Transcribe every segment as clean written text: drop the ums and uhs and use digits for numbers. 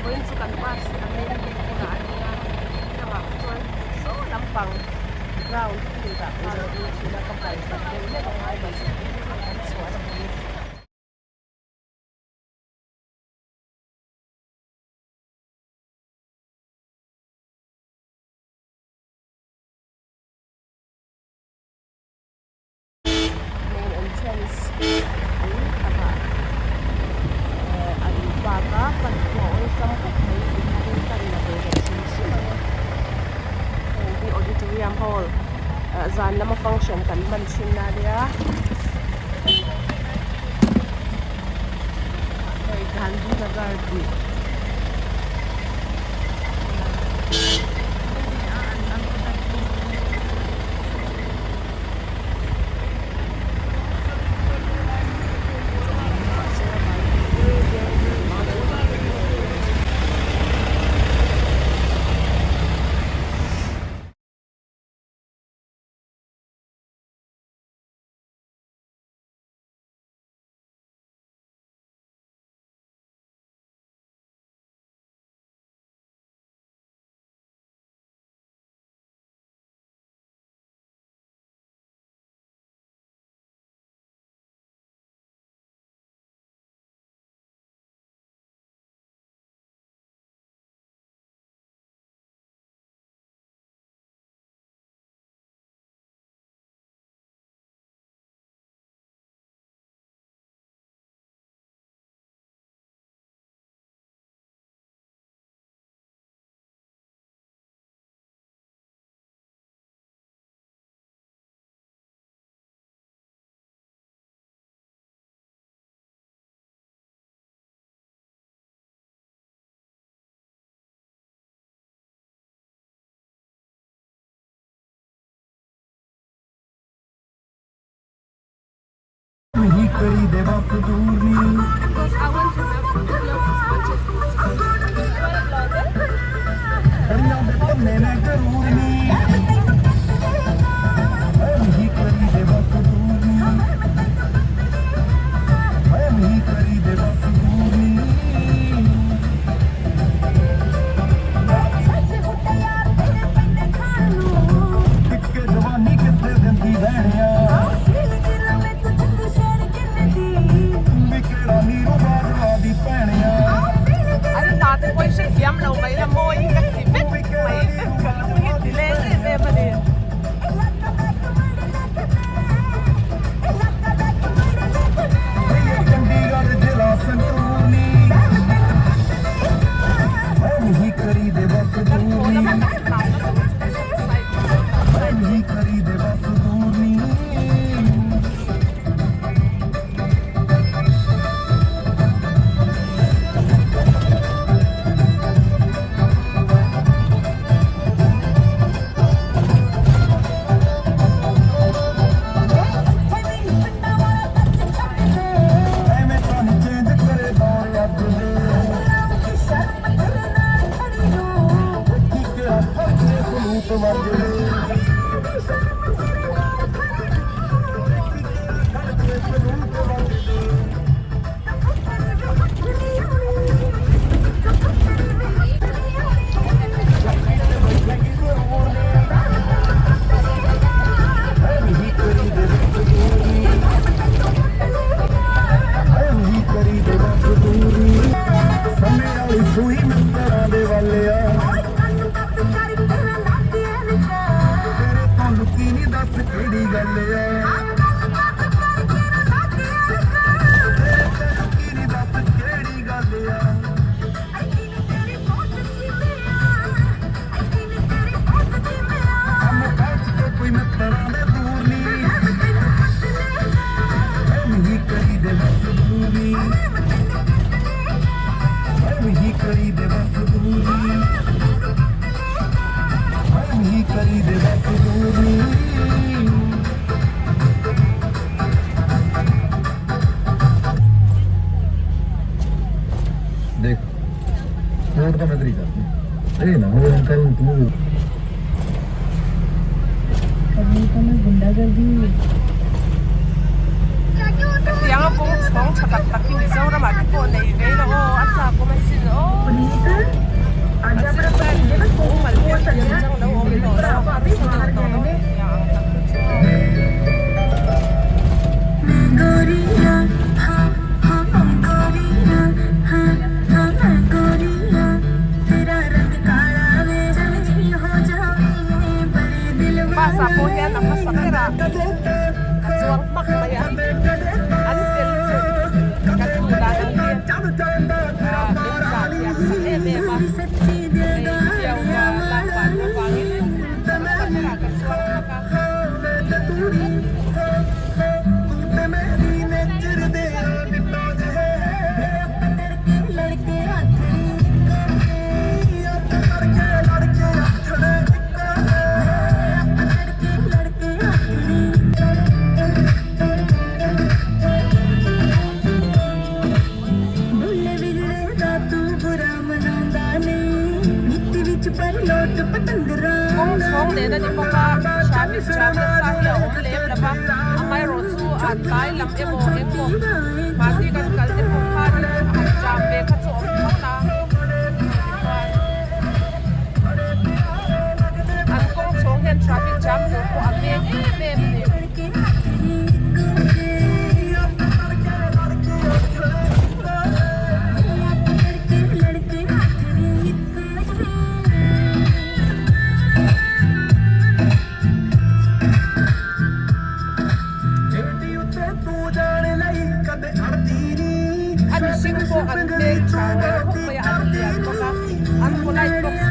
point sa kanwas ang nila na niya nga actual so lampang ground kita para din sila kapal sa kanya ng ay basi ang swala main entrance ang baka pagkuon sa mga inutan na di auditorium hall zan na ma-function kan mansion na dia ay Gandhi Nagar di नहीं करी देवा फजूली because I want to have vlog as much as possible करिया दे पन्ने में जरूर नहीं करी देवा फजूली नहीं करी देवा फजूली टिक्के जवानी कितने दिन दी रहनिया Ano dati po siya siyam na umay na mo yung kaksipit. May kalungit dilese ba din? Chandigarh जिला संतूरनी नहीं करी दे बस दूरनी नहीं करी दे बस दूरनी देख रोड का नजरी कर अरे ना वो अंकल तू अभी तो मैं गुंडागर्दी Kaya nga pong Chhawng tsaka taking isaw naman po na ibay na at sa kumasin Kawng Chhawng ne na ni boka traffic jam na sa hi om lem laba angai ro chu an tai lam emo ma ti kan kal te phu kha ni an jam ve kha chu om thau na an Kawng Chhawng hian traffic jam tur ko a ve em ni an big travel ko kaya an diyan ko ka an kulay box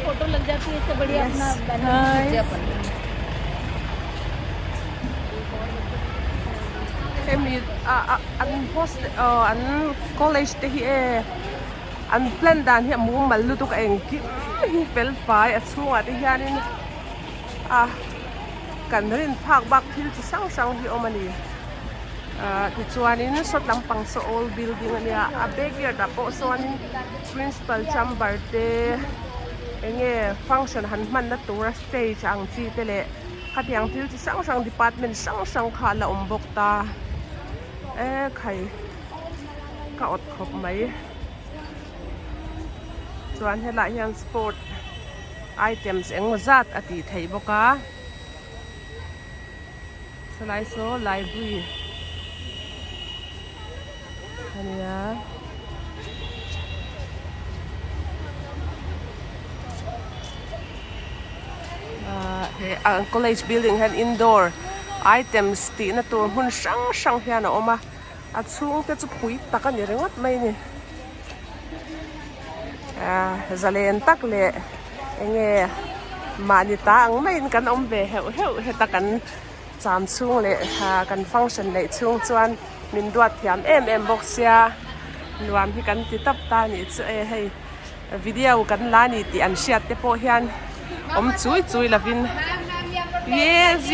photo लग जाती है इससे बढ़िया अपना banner upon Emi an host an college te hi an plan dan hi mu mal Lutuk eng ki pel fai a chunga te hianin kan rin phak bak thil chi sang sang hi omani ti chuanin sot lampang so old building ania a backyard a po so anin principal chamber te enge function han man na tura stage ang chi tele khatiang thil chi sang sang department sang sang khala ombok ta khai ka ot khop mai chuan hela hian sport items eng zat ati thei boka salai so library ania college building han indoor items ti na tur hun sang sang hian a oma a chung te chu pui taka ni rengot mai ni zalen tak le enge mani ta ang mai kan om ve heu heta kan cham chung le kan function le chung chuan min duat thiam em boxia luam hi kan ti tap ta ni chu hei video kan la ni ti an shiat te po hian om chui lavin. Yes,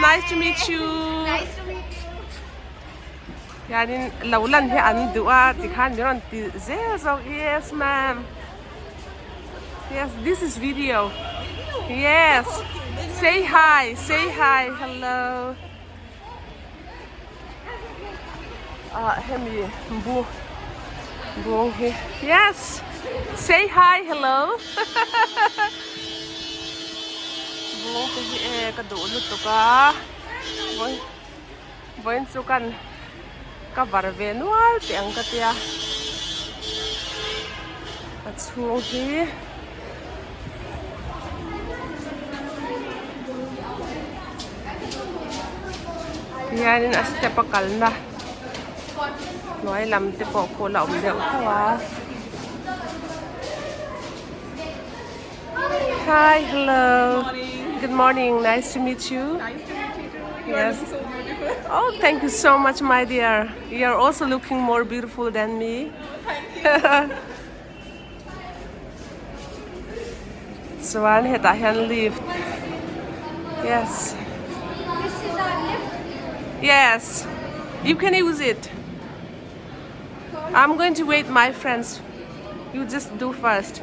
nice to meet you. Yani laulan he an dua tikhan biron ti zezo. Yes, ma'am. Yes, this is video. Yes. Say hi. Say hi. Hello. Hemi bu bu he. Yes. Say hi. Hello. Bu he ka do lutuk ka. Boin sukan ka varve nual tiang ka tia. Ka Chhawng hi yanin aste pakal na noi lam te po ko la deuh thawa. Hi, hello. Good morning. Nice to meet you. Nice to meet you too. You Yes. are so beautiful. Oh, thank you so much, my dear. You are also looking more beautiful than me. Thank you. Swan heta hian lift. Yes. This is our lift. Yes. You can use it. I'm going to wait my friends. You just do first.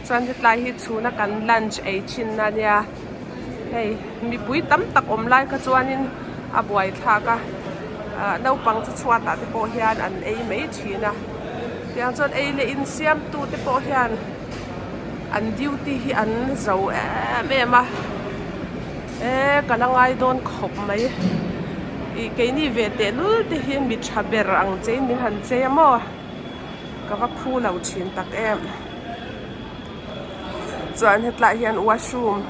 Swan het lai hi chu na kan lunch ai chin na nia. Hey, mi pui tam tak om lai ka chuanin a buai thla ka. No pang chu chhuat ta te po hian an ei mai thina. Tiang chuan ei le in siam tu te po hian an duty hi an zo em a. Kalangai don khop mai. I ke ni ve te lul te hi mi thaber ang chein min han che mo. Ka va phu lau thin tak em. Chuan het lai hian washroom.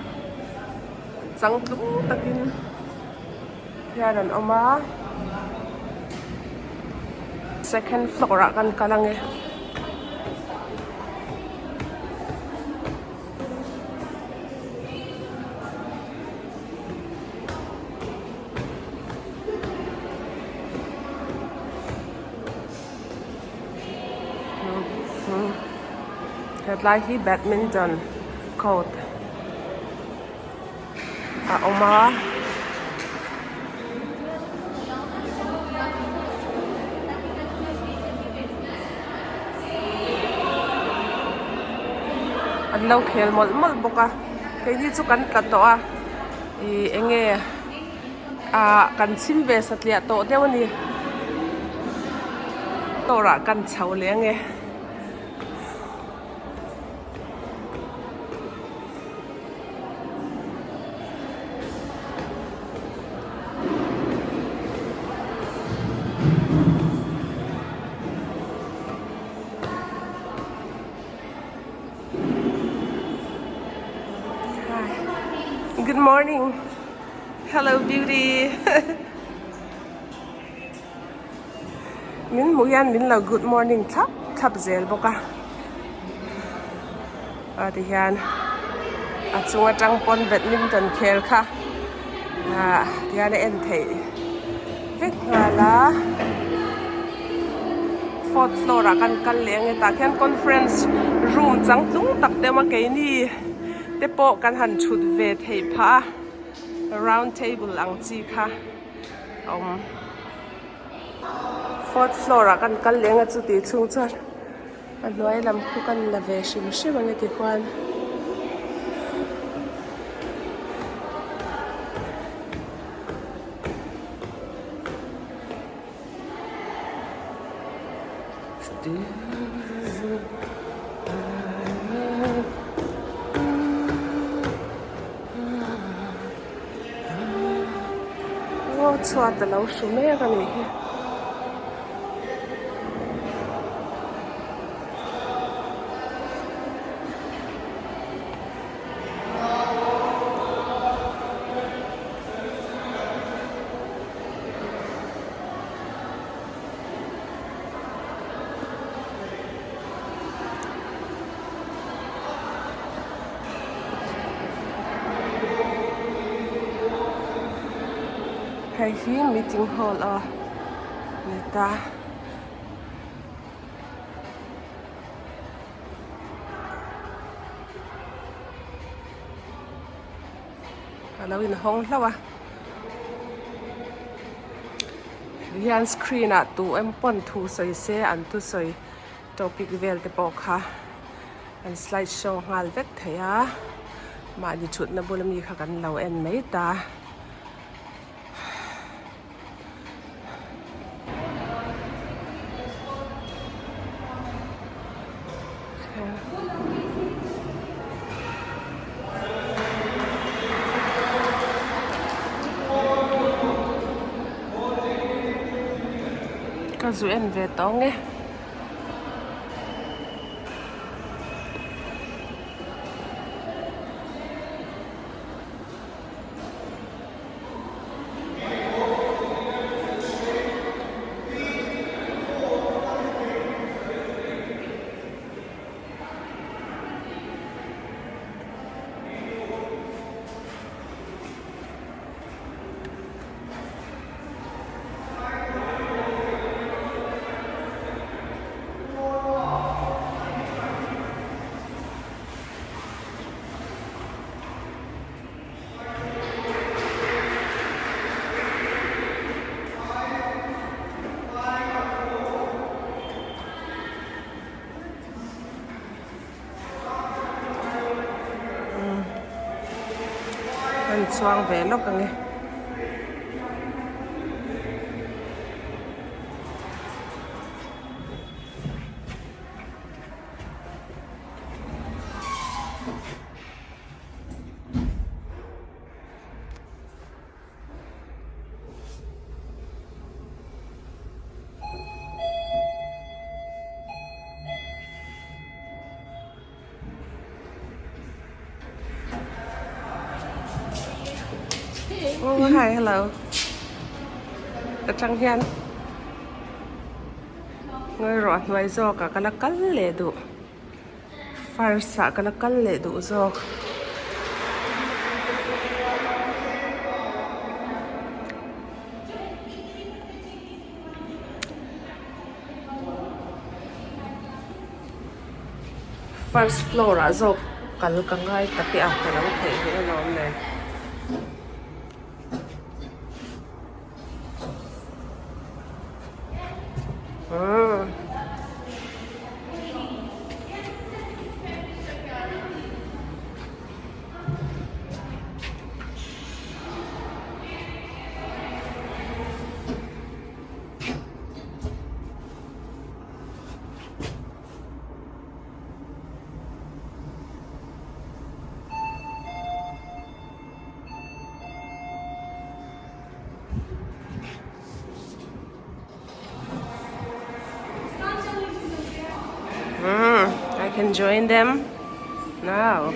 Chang tlung takin hian an oma. Second floor a kan kalang e. Het lai hi badminton court. Oma. An lo khel mol mol boka. Ke ni chu kan tla to a. I enge kan sim ve satlia to dewani. Tora kan chau le nge. Good morning. Hello, beauty. Min muyan min la good morning thap zel boka. Ti hian a chunga tangpon badminton khel kha. Tian en thei. Vek la fourth floor a kan leng ta khian conference room chang tlung tak te ma ke ni. Te po kan han chut ve thei pha round table ang chi kha fourth floor a kan lenga chu ti chung char a loi lam khu kan la ve shim shim ang ti kwan chua ta lo su me ka ni hi Hay hi meeting hall nita kalau in hong lawa hian screen ah tu em pon thu soi se an tu soi topic vel te pawh kha an slide show ngal vek theia ma ni thut na bulami kha kan lo en mai ta ka zu en ve tong e an chuang ve lok ange oh hi hello ka chang hian ngoi ro hnuai zawk ka kala kal le du farsa kala kal le du zawk first floor ah zawk kal ka ngai taki ah ka lo thei hi a nom le I can join them now.